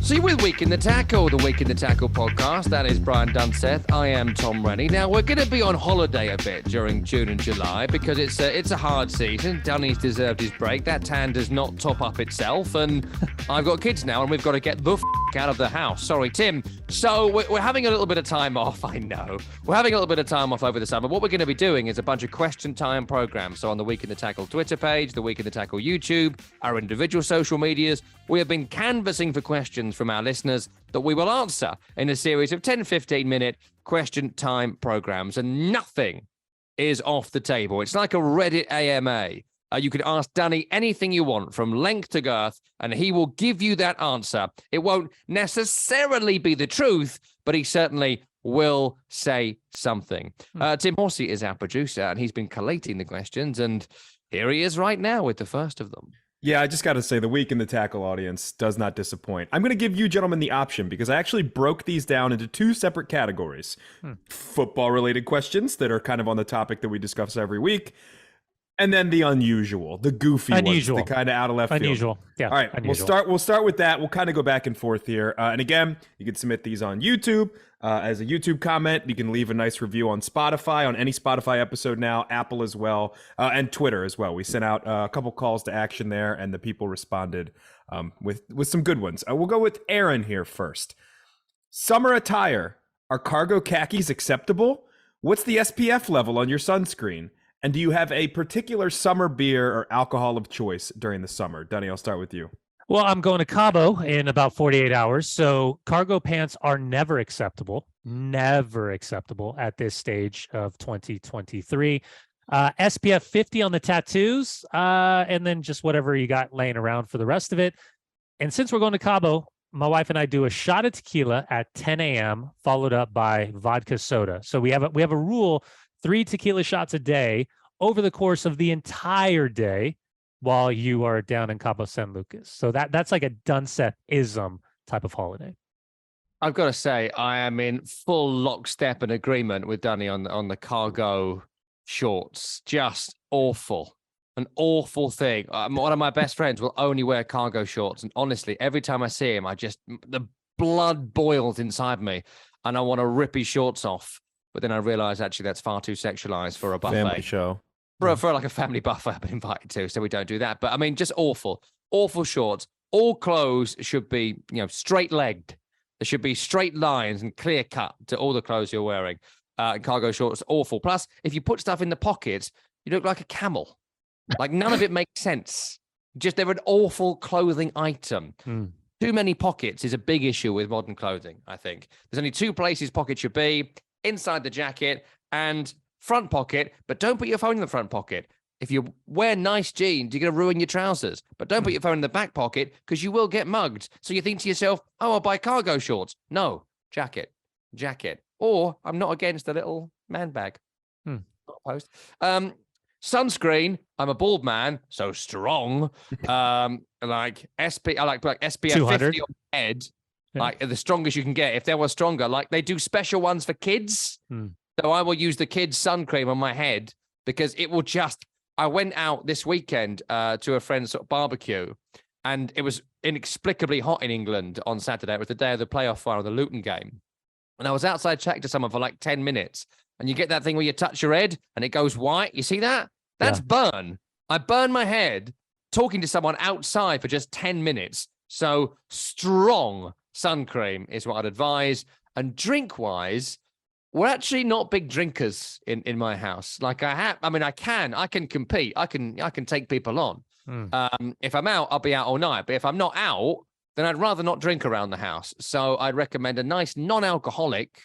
So you're with Week in the Tackle, the Week in the Tackle podcast. That is Brian Dunseth. I am Tom Rennie. Now, we're going to be on holiday a bit during June and July because it's a hard season. Dunny's deserved his break. That tan does not top up itself. And I've got kids now and we've got to get the out of the house. Sorry, Tim. So we're having a little bit of time off. I know. We're having a little bit of time off over the summer. What we're going to be doing is a bunch of question time programs. So on the Week in the Tackle Twitter page, the Week in the Tackle YouTube, our individual social medias, we have been canvassing for questions from our listeners that we will answer in a series of 10, 15-minute question time programs. And nothing is off the table. It's like a Reddit AMA. You can ask Danny anything you want from length to girth, and he will give you that answer. It won't necessarily be the truth, but he certainly will say something. Tim Horsey is our producer, and he's been collating the questions, and here he is right now with the first of them. Yeah, I just got to say, the Week in the Tackle audience does not disappoint. I'm going to give you gentlemen the option because I actually broke these down into two separate categories. Football-related questions that are kind of on the topic that we discuss every week. And then the unusual, the goofy ones, the kind of out of left field. Yeah. All right, unusual. we'll start with that. We'll kind of go back and forth here. And again, you can submit these on YouTube as a YouTube comment. You can leave a nice review on Spotify, on any Spotify episode now, Apple as well, and Twitter as well. We sent out a couple calls to action there, and the people responded with some good ones. We'll go with Aaron here first. Summer attire, are cargo khakis acceptable? What's the SPF level on your sunscreen? And do you have a particular summer beer or alcohol of choice during the summer? Dunny, I'll start with you. Well, I'm going to Cabo in about 48 hours. So cargo pants are never acceptable at this stage of 2023. SPF 50 on the tattoos, and then just whatever you got laying around for the rest of it. And since we're going to Cabo, my wife and I do a shot of tequila at 10 a.m. followed up by vodka soda. So we have a rule, 3 tequila shots a day over the course of the entire day while you are down in Cabo San Lucas. So that's like a Dunseth-ism type of holiday. I've got to say, I am in full lockstep and agreement with Danny on the cargo shorts. Just awful. An awful thing. One of my best friends will only wear cargo shorts. And honestly, every time I see him, the blood boils inside me and I want to rip his shorts off. But then I realize actually that's far too sexualized for a buffet. Family show. For like a family buffet I've been invited to, so we don't do that. But I mean, just awful shorts. All clothes should be, straight-legged. There should be straight lines and clear cut to all the clothes you're wearing. Cargo shorts, awful. Plus, if you put stuff in the pockets, you look like a camel. Like none of it makes sense. Just they're an awful clothing item. Too many pockets is a big issue with modern clothing, I think. There's only 2 places pockets should be. Inside the jacket and front pocket, but don't put your phone in the front pocket. If you wear nice jeans, you're going to ruin your trousers. But don't put your phone in the back pocket because you will get mugged. So you think to yourself, oh, I'll buy cargo shorts. No, jacket. Or I'm not against a little man bag. Not opposed. Sunscreen, I'm a bald man, so strong. Like SPF 200 50 on my head. Like the strongest you can get. If there was stronger, like they do special ones for kids. So I will use the kids' sun cream on my head because it will just. I went out this weekend to a friend's sort of barbecue, and it was inexplicably hot in England on Saturday. It was the day of the playoff final of the Luton game, and I was outside chatting to someone for like 10 minutes, and you get that thing where you touch your head and it goes white. You see that? That's burn. I burned my head talking to someone outside for just 10 minutes. So strong sun cream is what I'd advise. And drink-wise, we're actually not big drinkers in my house. Like I can compete. I can take people on. If I'm out, I'll be out all night. But if I'm not out, then I'd rather not drink around the house. So I'd recommend a nice non-alcoholic.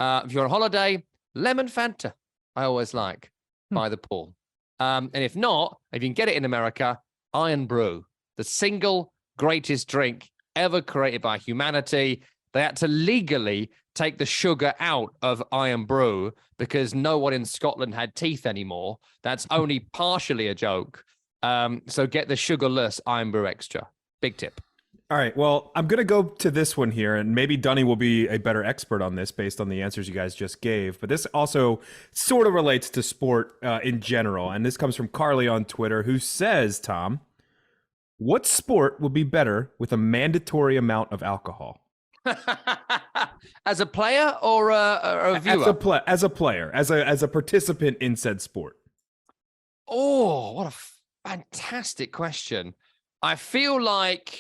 If you're on holiday, lemon Fanta, I always like, by the pool. And if not, if you can get it in America, Iron Brew, the single greatest drink ever created by humanity. They had to legally take the sugar out of Iron Brew because no one in Scotland had teeth anymore. That's only partially a joke. So get the sugarless Iron Brew Extra. Big tip. All right. Well, I'm going to go to this one here, and maybe Dunny will be a better expert on this based on the answers you guys just gave. But this also sort of relates to sport in general. And this comes from Carly on Twitter, who says, Tom, What sport would be better with a mandatory amount of alcohol? As a player or a viewer? As a player, as a participant in said sport. Oh, what a fantastic question. I feel like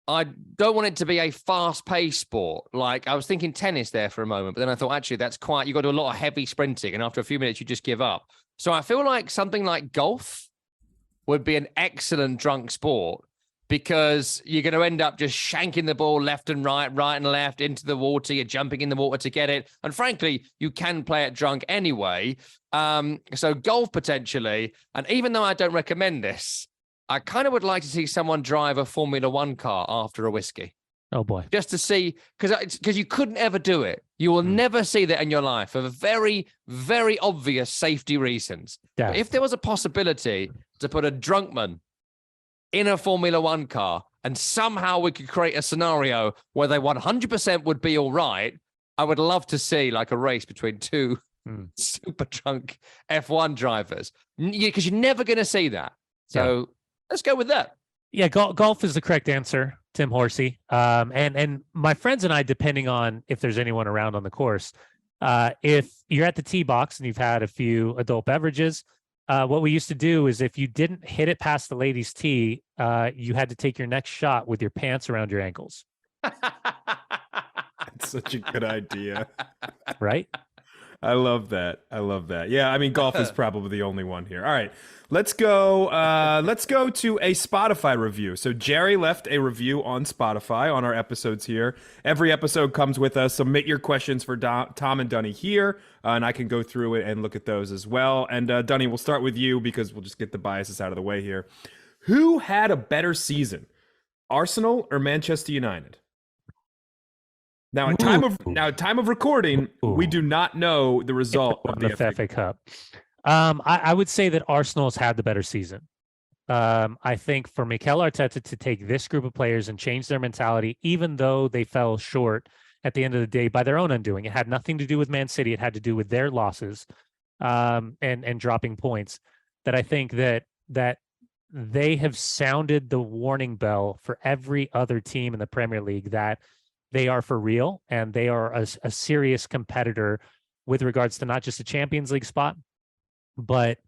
I don't want it to be a fast-paced sport. Like, I was thinking tennis there for a moment, but then I thought, actually, that's quite, you got to do a lot of heavy sprinting, and after a few minutes, you just give up. So I feel like something like golf would be an excellent drunk sport, because you're going to end up just shanking the ball left and right and left into the water. You're jumping in the water to get it. And frankly, you can play it drunk anyway. So golf potentially. And even though I don't recommend this, I kind of would like to see someone drive a Formula One car after a whiskey. Oh, boy. Just to see, because you couldn't ever do it. You will never see that in your life for very, very obvious safety reasons. Yeah. But if there was a possibility to put a drunk man in a Formula One car, and somehow we could create a scenario where they 100% would be all right, I would love to see like a race between two super drunk F1 drivers, because you're never going to see that. So let's go with that. Yeah, golf is the correct answer, Tim Horsey. And my friends and I, depending on if there's anyone around on the course, if you're at the tee box and you've had a few adult beverages, what we used to do is if you didn't hit it past the ladies' tee, you had to take your next shot with your pants around your ankles. That's such a good idea. Right? I love that. Yeah, I mean, golf is probably the only one here. All right, let's go. Let's go to a Spotify review. So Jerry left a review on Spotify on our episodes here. Every episode comes with us. Submit your questions for Tom and Dunny here, and I can go through it and look at those as well. And Dunny, we'll start with you because we'll just get the biases out of the way here. Who had a better season, Arsenal or Manchester United? Now, at time of recording, we do not know the result of the FA Cup. I would say that Arsenal's had the better season. I think for Mikel Arteta to take this group of players and change their mentality, even though they fell short at the end of the day by their own undoing, it had nothing to do with Man City. It had to do with their losses and dropping points. That I think that they have sounded the warning bell for every other team in the Premier League that they are for real, and they are a serious competitor with regards to not just a Champions League spot, but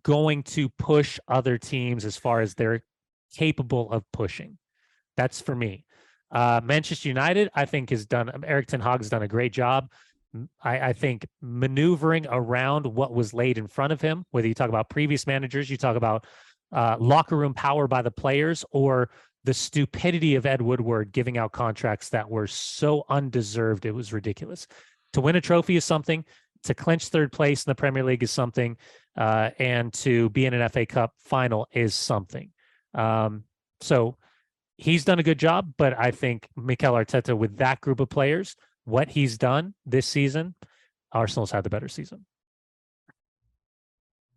going to push other teams as far as they're capable of pushing. That's for me. Manchester United, I think, Erik ten Hag's done a great job. I think maneuvering around what was laid in front of him, whether you talk about previous managers, you talk about locker room power by the players, or the stupidity of Ed Woodward giving out contracts that were so undeserved, it was ridiculous. To win a trophy is something, to clinch third place in the Premier League is something, and to be in an FA Cup final is something. So he's done a good job, but I think Mikel Arteta, with that group of players, what he's done this season, Arsenal's had the better season.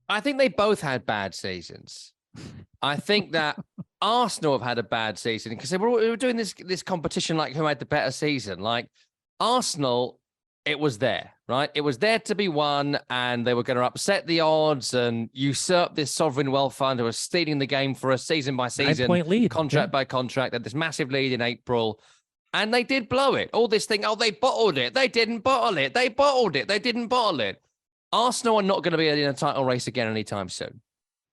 I think they both had bad seasons. I think that Arsenal have had a bad season because they were doing this competition like who had the better season. Like Arsenal, it was there, right? It was there to be won, and they were going to upset the odds and usurp this sovereign wealth fund who was stealing the game for us season by season, 9-point lead, contract by contract. They had this massive lead in April, and they did blow it. All this thing, they bottled it. They didn't bottle it. They bottled it. They didn't bottle it. Arsenal are not going to be in a title race again anytime soon.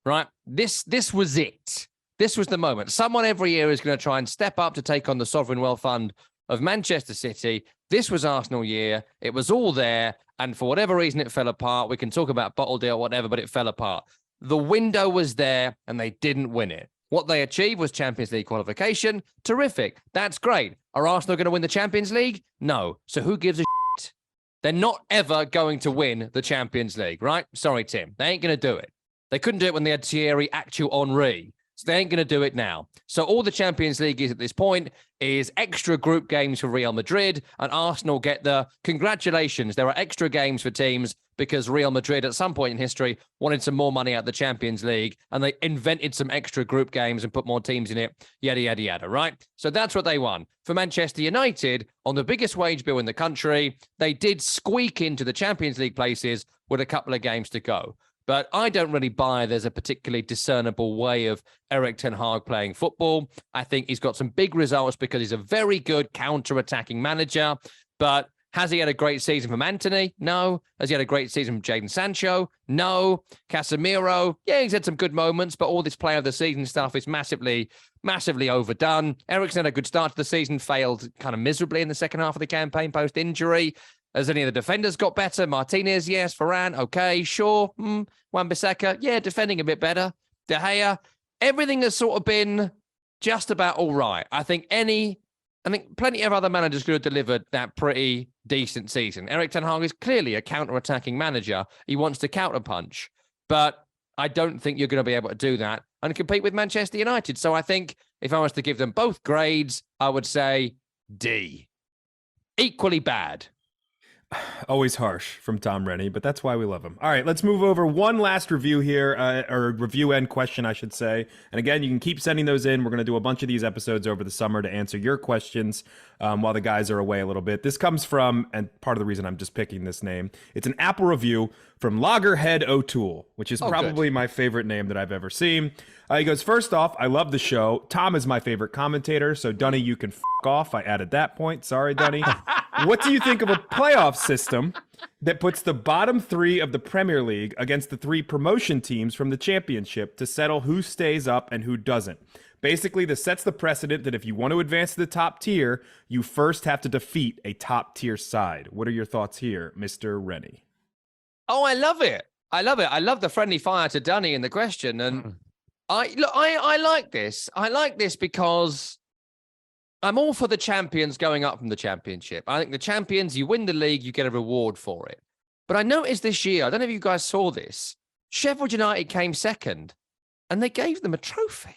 Right? This was it. This was the moment. Someone every year is going to try and step up to take on the sovereign wealth fund of Manchester City. This was Arsenal year. It was all there. And for whatever reason, it fell apart. We can talk about bottle deal, whatever, but it fell apart. The window was there and they didn't win it. What they achieved was Champions League qualification. Terrific. That's great. Are Arsenal going to win the Champions League? No. So who gives a shit? They're not ever going to win the Champions League, right? Sorry, Tim. They ain't going to do it. They couldn't do it when they had Thierry Henry. So they ain't going to do it now. So all the Champions League is at this point is extra group games for Real Madrid, and Arsenal get the congratulations. There are extra games for teams because Real Madrid at some point in history wanted some more money out of the Champions League, and they invented some extra group games and put more teams in it, yada, yada, yada, right? So that's what they won. For Manchester United, on the biggest wage bill in the country, they did squeak into the Champions League places with a couple of games to go. But I don't really buy there's a particularly discernible way of Erik ten Hag playing football. I think he's got some big results because he's a very good counter-attacking manager. But has he had a great season from Antony? No. Has he had a great season from Jadon Sancho? No. Casemiro? Yeah, he's had some good moments, but all this player of the season stuff is massively overdone. Eriksen had a good start to the season, failed kind of miserably in the second half of the campaign post-injury. Has any of the defenders got better? Martinez, yes. Varane, okay, sure. Wan-Bissaka, yeah, defending a bit better. De Gea, everything has sort of been just about all right. I think plenty of other managers could have delivered that pretty decent season. Erik ten Hag is clearly a counter-attacking manager. He wants to counter-punch, but I don't think you're going to be able to do that and compete with Manchester United. So I think if I was to give them both grades, I would say D. Equally bad. Always harsh from Tom Rennie, but that's why we love him. All right, let's move over. One last review here, or review end question, I should say. And again, you can keep sending those in. We're going to do a bunch of these episodes over the summer to answer your questions while the guys are away a little bit. This comes from, and part of the reason I'm just picking this name, it's an Apple review from Loggerhead O'Toole, which is probably my favorite name that I've ever seen. He goes, first off, I love the show. Tom is my favorite commentator, so Dunny, you can f*** off. I added that point. Sorry, Dunny. What do you think of a playoff system that puts the bottom three of the Premier League against the three promotion teams from the Championship to settle who stays up and who doesn't? Basically, this sets the precedent that if you want to advance to the top tier, you first have to defeat a top tier side. What are your thoughts here, Mr. Rennie? Oh, I love it. I love the friendly fire to Dunny in the question. And I like this. I like this because I'm all for the champions going up from the Championship. I think the champions, you win the league, you get a reward for it. But I noticed this year, I don't know if you guys saw this, Sheffield United came second and they gave them a trophy.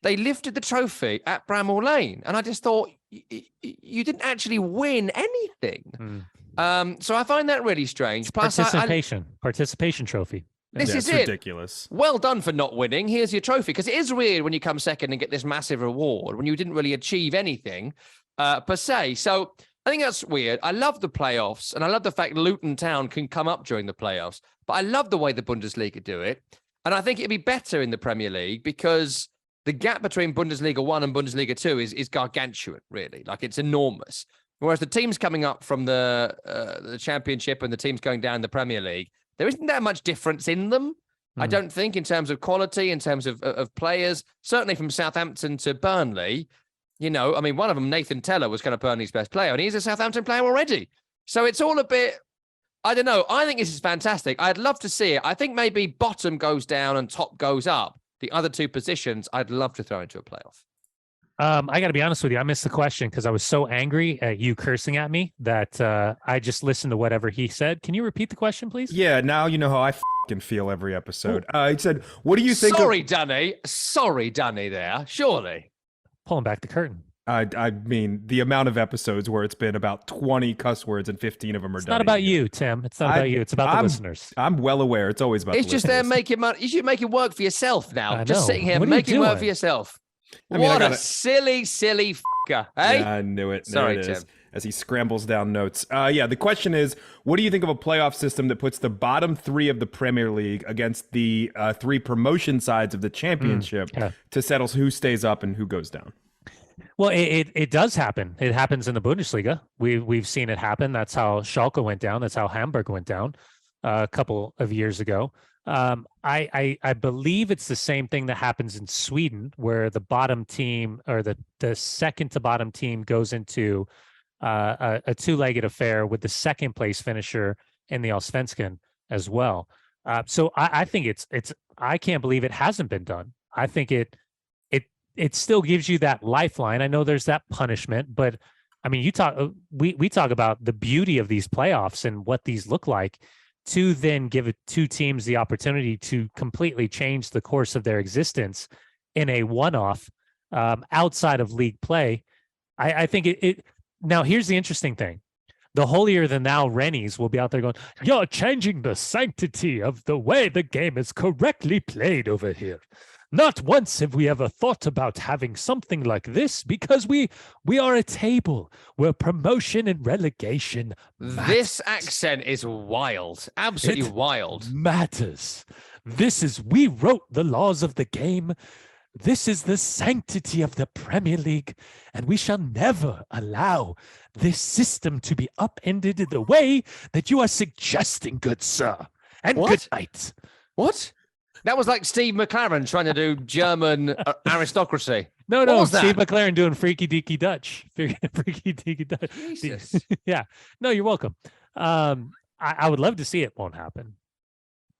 They lifted the trophy at Bramall Lane. And I just thought, you didn't actually win anything. So I find that really strange. Plus, participation trophy. This is ridiculous. Well done for not winning. Here's your trophy. Because it is weird when you come second and get this massive reward when you didn't really achieve anything per se. So I think that's weird. I love the playoffs and I love the fact Luton Town can come up during the playoffs. But I love the way the Bundesliga do it. And I think it'd be better in the Premier League because the gap between Bundesliga 1 and Bundesliga 2 is gargantuan, really. Like, it's enormous. Whereas the teams coming up from the Championship and the teams going down the Premier League, there isn't that much difference in them, I don't think, in terms of quality, in terms of players. Certainly from Southampton to Burnley, you know, I mean, one of them, Nathan Teller, was kind of Burnley's best player, and he's a Southampton player already. So it's all a bit, I don't know. I think this is fantastic. I'd love to see it. I think maybe bottom goes down and top goes up. The other two positions, I'd love to throw into a playoff. I got to be honest with you. I missed the question because I was so angry at you cursing at me that I just listened to whatever he said. Can you repeat the question, please? Yeah, now you know how I fucking feel every episode. He said, what do you think Sorry, Dunny there. Surely. Pulling back the curtain. I mean, the amount of episodes where it's been about 20 cuss words and 15 of them are It's not about you, Tim. It's not about you. It's about the listeners. I'm well aware. It's always about It's the just listeners. there making money. You should make it work for yourself now. I Just know. sitting here What are you making work doing? for yourself. I mean, What a silly fucker, eh? Yeah, I knew it. Sorry, There it is. Tim. As he scrambles down notes. Yeah, the question is, what do you think of a playoff system that puts the bottom three of the Premier League against the three promotion sides of the Championship to settle who stays up and who goes down? Well, it does happen. It happens in the Bundesliga. We've seen it happen. That's how Schalke went down. That's how Hamburg went down a couple of years ago. I believe it's the same thing that happens in Sweden, where the bottom team or the second to bottom team goes into a two-legged affair with the second place finisher in the Allsvenskan as well. So I think it's I can't believe it hasn't been done. I think it still gives you that lifeline. I know there's that punishment, but I mean, we talk about the beauty of these playoffs and what these look like, to then give two teams the opportunity to completely change the course of their existence in a one-off outside of league play. I think it now, here's the interesting thing. The holier than thou Rennies will be out there going, "You're changing the sanctity of the way the game is correctly played over here." Not once have we ever thought about having something like this because we are a table where promotion and relegation This accent is wild. Absolutely wild. matters. We wrote the laws of the game. This is the sanctity of the Premier League, and we shall never allow this system to be upended in the way that you are suggesting, good sir. And good night. What? That was like Steve McLaren trying to do German aristocracy. No, Steve McLaren doing freaky deaky Dutch. Freaky deaky Dutch. Jesus. Yeah. No, you're welcome. I would love to see it. Won't happen.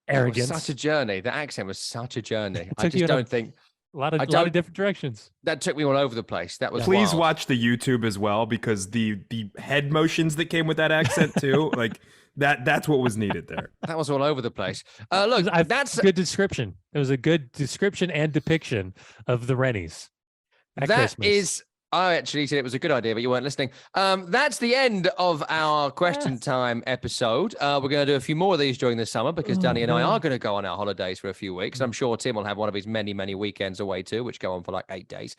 Arrogance. Such a journey. The accent was such a journey. I took you just in don't think a lot of different directions. that took me all over the place. That was Please wild. watch the YouTube as well, because the head motions that came with that accent too, like that's what was needed there. That was all over the place. Look, that's good description. It was a good description and depiction of the Rennies. I actually said it was a good idea, but you weren't listening. That's the end of our question time episode. We're going to do a few more of these during the summer because Danny and I are going to go on our holidays for a few weeks. I'm sure Tim will have one of his many, many weekends away too, which go on for like 8 days.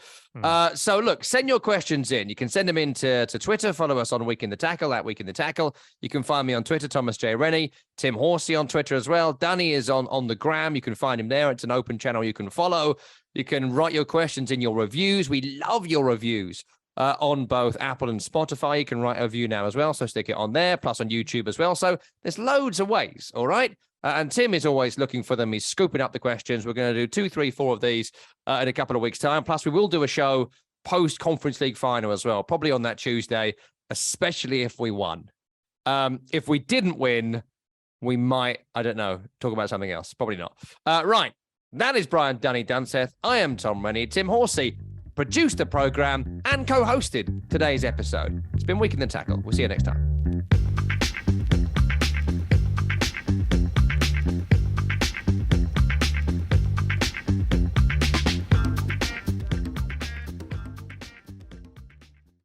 So look, send your questions in. You can send them in to Twitter. Follow us on Week in the Tackle, at Week in the Tackle. You can find me on Twitter, Thomas J. Rennie. Tim Horsey on Twitter as well. Danny is on the gram. You can find him there. It's an open channel you can follow. You can write your questions in your reviews. We love your reviews on both Apple and Spotify. You can write a review now as well, so stick it on there, plus on YouTube as well. So there's loads of ways, all right? And Tim is always looking for them. He's scooping up the questions. We're going to do 2, 3, 4 of these in a couple of weeks' time. Plus, we will do a show post-Conference League final as well, probably on that Tuesday, especially if we won. If we didn't win, we might, I don't know, talk about something else. Probably not. Right. That is Brian Dunny Dunseth. I am Tom Rennie. Tim Horsey produced the program and co-hosted today's episode. It's been Week in the Tackle. We'll see you next time.